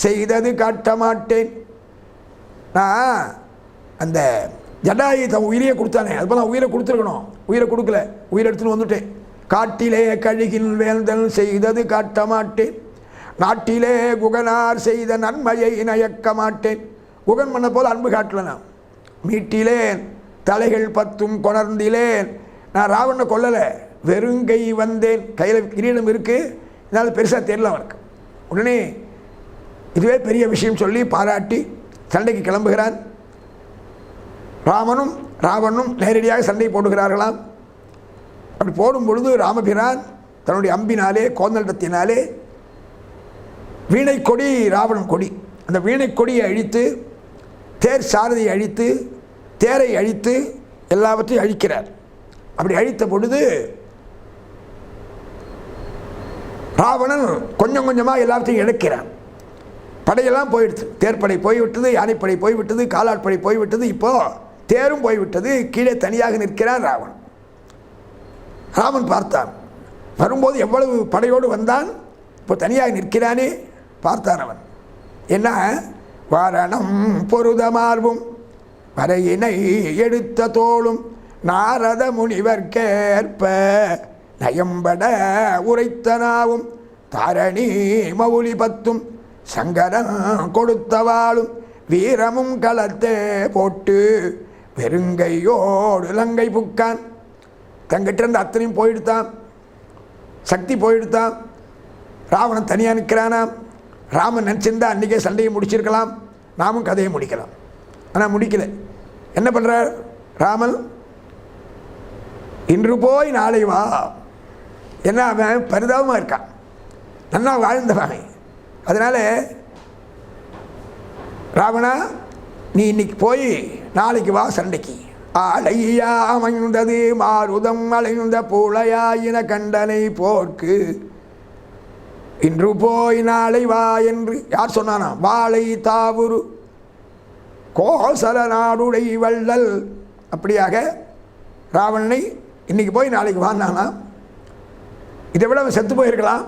செய்தது காட்ட மாட்டேன். நான் அந்த ஜடாயி தன் உயிரையே கொடுத்தானே, அதுபோல் நான் உயிரை கொடுத்துருக்கணும், உயிரை கொடுக்கல, உயிரை எடுத்துன்னு வந்துட்டேன். காட்டிலே கழுகில் வேந்தல் செய்தது காட்ட மாட்டேன், நாட்டிலே குகனார் செய்த நன்மையை நயக்க மாட்டேன். குகன் பண்ண போல் அன்பு காட்டல, நான் மீட்டிலேன் தலைகள் 10 கொணர்ந்திலேன். நான் ராவணனை கொல்லலை, வெறுங்கை வந்தேன். கையில் கிரீடம் இருக்குது, இதனால் பெருசாக தெரியல அவனுக்கு. உடனே இதுவே பெரிய விஷயம் சொல்லி பாராட்டி சண்டைக்கு கிளம்புகிறான். ராமனும் ராவணனும் நேரடியாக சண்டை போடுகிறார்களாம். அப்படி போடும் பொழுது ராமபிரான் தன்னுடைய அம்பினாலே கோந்தண்டத்தினாலே வீணை கொடி, ராவணன் கொடி, அந்த வீணை கொடியை அழித்து, தேர் சாரதியை அழித்து, தேரை அழித்து, எல்லாவற்றையும் அழிக்கிறார். அப்படி அழித்த பொழுது ராவணன் கொஞ்சம் கொஞ்சமாக எல்லாவற்றையும் இழக்கிறான். படையெல்லாம் போயிடுச்சு, தேர்ப்படை போய்விட்டது, யானைப்படை போய்விட்டது, காலாட்படை போய்விட்டது, இப்போது தேரும் போய்விட்டது. கீழே தனியாக நிற்கிறான் ராவணன். ராமன் பார்த்தான், வரும்போது எவ்வளவு படையோடு வந்தான், இப்போ தனியாக நிற்கிறானே. பார்த்தான் அவன், என்ன வாரணம் பொருத மார்பும் வரையினை எடுத்த தோளும் நாரத முனிவர்க்கேற்ப நயம்பட உரைத்தனாவும் தாரணி மவுலி 10 சங்கரன் கொடுத்தவாளும் வீரமும் களத்தே போட்டு வெறுங்கையோடு லங்கை புக்கான். தங்கிட்ட இருந்து அத்தனையும் போயிடுத்தான், சக்தி போயிடுத்தான். ராவணன் தனியாக நிற்கிறானாம். ராமன் நினச்சிருந்தா அன்றைக்கே சண்டையை முடிச்சிருக்கலாம், நாமும் கதையை முடிக்கலாம். ஆனால் முடிக்கலை. என்ன பண்ணுறார் ராமன், இன்று போய் நாளை வா. என்ன அவன் பரிதாபமாக இருக்கான், நன்னா வாழ்ந்தவன். அதனால் ராவணா, நீ இன்னைக்கு போய் நாளைக்கு வா சண்டைக்கு. ஆளையா அமைந்தது மாருதம் அலைந்த பூளையாயின கண்டனை போர்க்கு இன்று போய் நாளை வா என்று யார் சொன்னானா, வாழை தாவுரு கோசல நாடுடை வள்ளல். அப்படியாக ராவணனை இன்னைக்கு போய் நாளைக்கு வாங்கினானா. இதை விட அவன் செத்து போயிருக்கலாம்.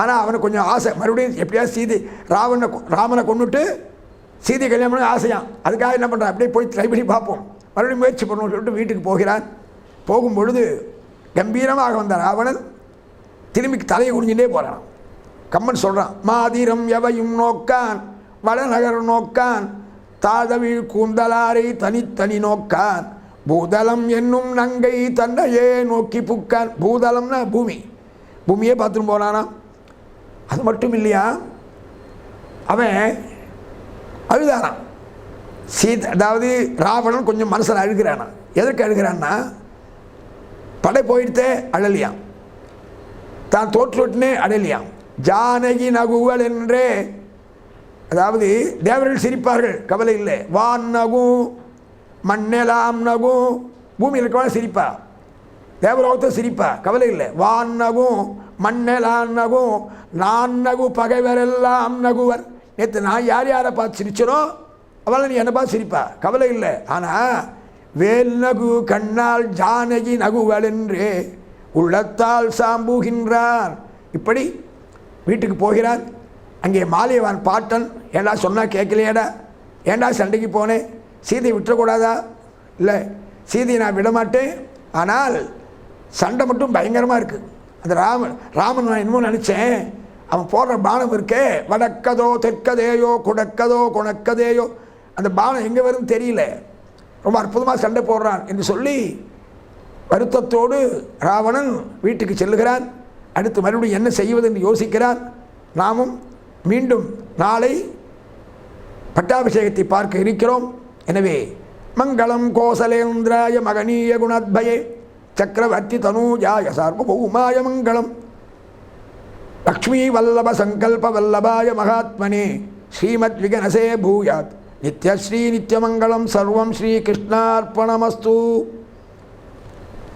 ஆனால் அவனுக்கு கொஞ்சம் ஆசை, மறுபடியும் எப்படியாவது ராமனை கொண்டுட்டு சீதை கல்யாணம் பண்ண ஆசையான். அதுக்காக என்ன பண்ணுறான், அப்படியே போய் ட்ரை பண்ணி பார்ப்போம், மறுபடியும் முயற்சி பண்ணணும்னு சொல்லிட்டு வீட்டுக்கு போகிறான். போகும்பொழுது கம்பீரமாக வந்த ராவணன் திரும்பி தலையை குனிஞ்சுட்டே போகிறான். கம்மன் சொல்கிறான், மாதிரம் எவையும் நோக்கான் வடநகர் நோக்கான் தாதவிழ் கூந்தலாரை தனித்தனி நோக்கான் பூதலம் என்னும் நங்கை தன்னையே நோக்கி புக்கான். பூதலம்னா பூமி, பூமியே பார்த்துட்டு போனானா. அது மட்டும் இல்லையா, அவன் அழுதானான். அதாவது ராவணன் கொஞ்சம் மனசில் அழுகிறானா. எதற்கு அழுகிறான்னா, படை போயிடுத்தே அழலியாம், தான் தோற்றுவிட்டுனே அழலியாம். ஜானகி நகுவல் என்றே, அதாவது தேவர்கள் சிரிப்பார்கள், கவலை இல்லை. வான் நகும் மண்ணெலாம் நகும், பூமியில் இருக்கவன சிரிப்பா, தேவலோகத்தை சிரிப்பா, கவலை இல்லை. வான் நகும் மண்ணெலாம் நகும் நான் நகு பகைவரெல்லாம் நகுவர். நேற்று நான் யார் யாரை பார்த்து சிரிச்சனோ அவளை நீ என்னை பார்த்து சிரிப்பா, கவலை இல்லை. ஆனால் வேல் நகு கண்ணால் ஜானகி நகுவலென்றே உள்ளத்தால் சாம்புகின்றார். இப்படி வீட்டுக்கு போகிறார். அங்கே மாலியவான் பாட்டன், ஏண்டா சொன்னால் கேட்கலையாடா, ஏண்டா சண்டைக்கு போனேன், சீதையை விட்டுறக்கூடாதா? இல்லை, சீதையை நான் விடமாட்டேன், ஆனால் சண்டை மட்டும் பயங்கரமாக இருக்குது. அந்த ராமன் நான் என்னமோ நினச்சேன், அவன் போடுற பானம் இருக்கே, வடக்கதோ தெற்கதேயோ குடக்கதோ குணக்கதேயோ, அந்த பானம் எங்கே வரும்னு தெரியல, ரொம்ப அற்புதமாக சண்டை போடுறான் என்று சொல்லி வருத்தத்தோடு ராவணன் வீட்டுக்கு செல்லுகிறான். அடுத்து மறுபடியும் என்ன செய்வது என்று யோசிக்கிறான். நாமும் மீண்டும் நாளை பட்டாபிஷேகத்தை பார்க்க இருக்கிறோம். எனவே மங்களம் கோசலேந்திராய மகனீய குணத்பயே சக்கரவர்த்தி தனூஜாய சார்வபௌமாய மங்களம். லக்ஷ்மீ வல்லப சங்கல்ப வல்லபாய மகாத்மனே ஸ்ரீமத் விகனசே பூயாத் நித்யஸ்ரீ நித்யமங்கலம். சர்வம் ஸ்ரீகிருஷ்ணார்ப்பணமஸ்து.